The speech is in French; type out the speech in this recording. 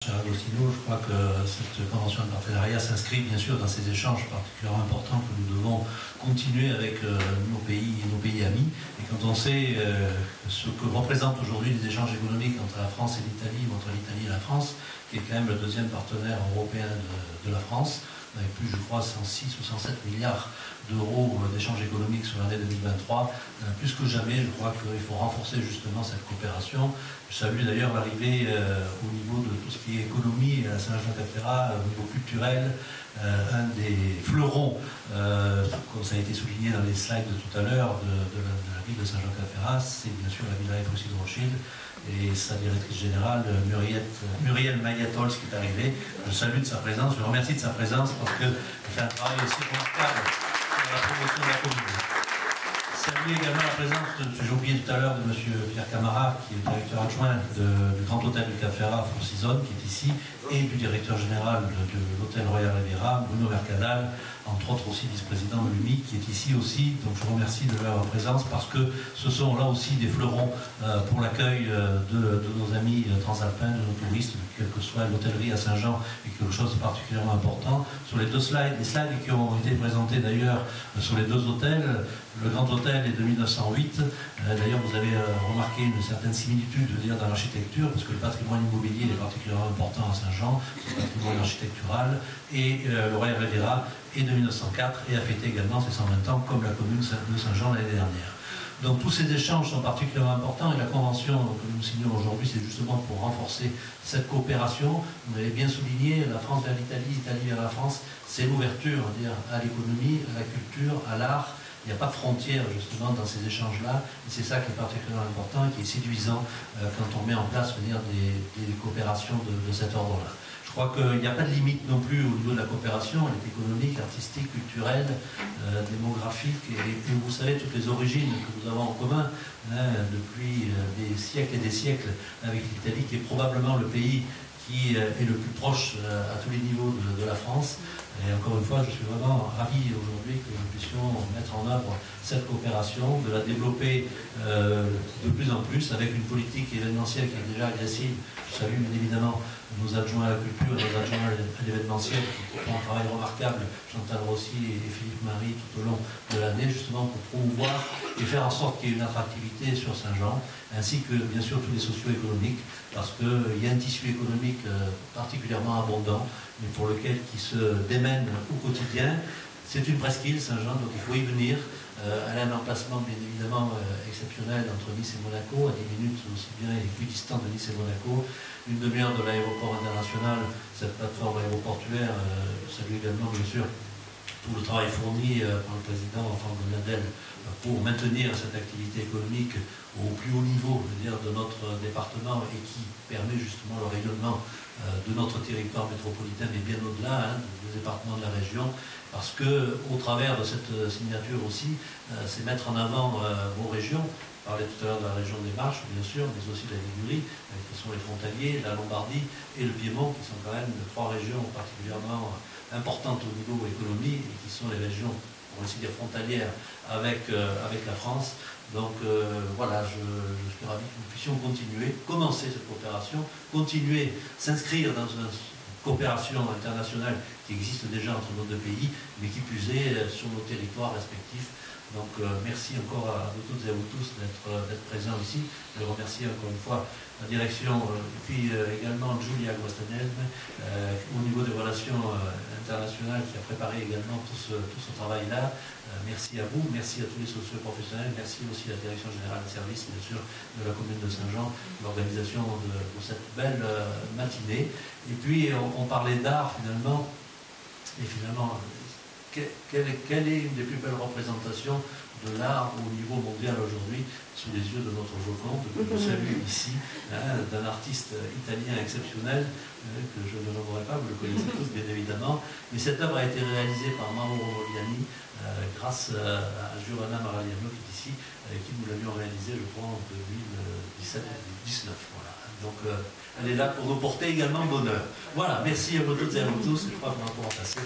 Cher Agostino, je crois que cette convention de partenariat s'inscrit bien sûr dans ces échanges particulièrement importants que nous devons continuer avec nos pays amis. Et quand on sait ce que représentent aujourd'hui les échanges économiques entre la France et l'Italie, ou entre l'Italie et la France, qui est quand même le deuxième partenaire européen de la France, avec plus, je crois, 106 ou 107 milliards d'euros d'échanges économiques sur l'année 2023. Plus que jamais, je crois qu'il faut renforcer justement cette coopération. Je salue d'ailleurs l'arrivée au niveau de tout ce qui est économie à Saint-Jean-Cap-Ferrat, au niveau culturel, un des fleurons, comme ça a été souligné dans les slides de tout à l'heure, de la ville de Saint-Jean-Cap-Ferrat, c'est bien sûr la Villa Eiffel de Rothschild, et sa directrice générale, Muriel Mayatols, qui est arrivée. Je salue de sa présence, je remercie de sa présence parce qu'elle fait un travail aussi remarquable sur la promotion de la commune. Saluer également la présence, j'ai oublié tout à l'heure, de M. Pierre Camara, qui est directeur adjoint du Grand Hôtel du Cap-Ferrat, Four Seasons, qui est ici, et du directeur général de l'Hôtel Royal Riviera, Bruno Mercadal, entre autres aussi vice-président de l'UMI, qui est ici aussi. Donc je vous remercie de leur présence parce que ce sont là aussi des fleurons pour l'accueil de nos amis transalpins, de nos touristes, quelle que soit l'hôtellerie à Saint-Jean, et quelque chose de particulièrement important. Sur les deux slides, les slides qui ont été présentés d'ailleurs sur les deux hôtels, le Grand Hôtel est de 1908. D'ailleurs, vous avez remarqué une certaine similitude, je veux dire, dans l'architecture, parce que le patrimoine immobilier est particulièrement important à Saint-Jean, c'est le patrimoine architectural, et le Royal Riviera est de 1904 et a fêté également ses 120 ans, comme la commune de Saint-Jean l'année dernière. Donc tous ces échanges sont particulièrement importants et la convention que nous signons aujourd'hui, c'est justement pour renforcer cette coopération. Vous avez bien souligné, la France vers l'Italie, l'Italie vers la France, c'est l'ouverture à l'économie, à la culture, à l'art. Il n'y a pas de frontières justement dans ces échanges-là, et c'est ça qui est particulièrement important et qui est séduisant quand on met en place des coopérations de cet ordre-là. Je crois qu'il n'y a pas de limite non plus au niveau de la coopération, elle est économique, artistique, culturelle, démographique, et vous savez toutes les origines que nous avons en commun depuis des siècles et des siècles avec l'Italie, qui est probablement le pays qui est le plus proche à tous les niveaux de la France. Et encore une fois, je suis vraiment ravi aujourd'hui que nous puissions mettre en œuvre cette coopération, de la développer de plus en plus avec une politique événementielle qui est déjà agressive. Je salue bien évidemment nos adjoints à la culture, nos adjoints à l'événementiel qui font un travail remarquable, Chantal Rossi et Philippe Marie, tout au long de l'année, justement pour promouvoir et faire en sorte qu'il y ait une attractivité sur Saint-Jean, ainsi que bien sûr tous les socio-économiques, parce qu'il y a un tissu économique particulièrement abondant, mais pour lequel qui se démène au quotidien. C'est une presqu'île, Saint-Jean, donc il faut y venir. Elle a un emplacement bien évidemment exceptionnel entre Nice et Monaco, à 10 minutes aussi bien équidistant de Nice et Monaco, une demi-heure de l'aéroport international, cette plateforme aéroportuaire. Je salue également bien sûr tout le travail fourni par le président Franck Gonadel pour maintenir cette activité économique au plus haut niveau, je veux dire, de notre département et qui permet justement le rayonnement de notre territoire métropolitain, mais bien au-delà des départements de la région, parce que au travers de cette signature aussi, c'est mettre en avant vos régions. On parlait tout à l'heure de la région des Marches, bien sûr, mais aussi de la Ligurie, qui sont les frontaliers, la Lombardie et le Piémont, qui sont quand même trois régions particulièrement importantes au niveau économie et qui sont les régions, on va ainsi dire, frontalières avec la France. Donc voilà, je suis ravi que nous puissions continuer, commencer cette coopération, continuer, s'inscrire dans une coopération internationale qui existe déjà entre nos deux pays, mais qui plus est sur nos territoires respectifs. Donc merci encore à vous toutes et à vous tous d'être présents ici. Je remercie encore une fois la direction, et puis également Giulia Guastanel, au niveau des relations internationales, qui a préparé également tout ce travail-là. Merci à vous, merci à tous les socio-professionnels, merci aussi à la direction générale des services, bien sûr, de la commune de Saint-Jean, l'organisation de cette belle matinée. Et puis on parlait d'art finalement, et finalement, quelle est une des plus belles représentations de l'art au niveau mondial aujourd'hui, sous les yeux de notre Joconde, que je salue ici, d'un artiste italien exceptionnel, que je ne nommerai pas, vous le connaissez tous bien évidemment, mais cette œuvre a été réalisée par Mauro Modiani, grâce à Giovanna Maragliano qui est ici, avec qui nous l'avions réalisée, je crois, en 2017-2019. Voilà. Donc elle est là pour nous porter également bonheur. Voilà, merci à vous toutes et à vous tous, je crois qu'on va pouvoir passer.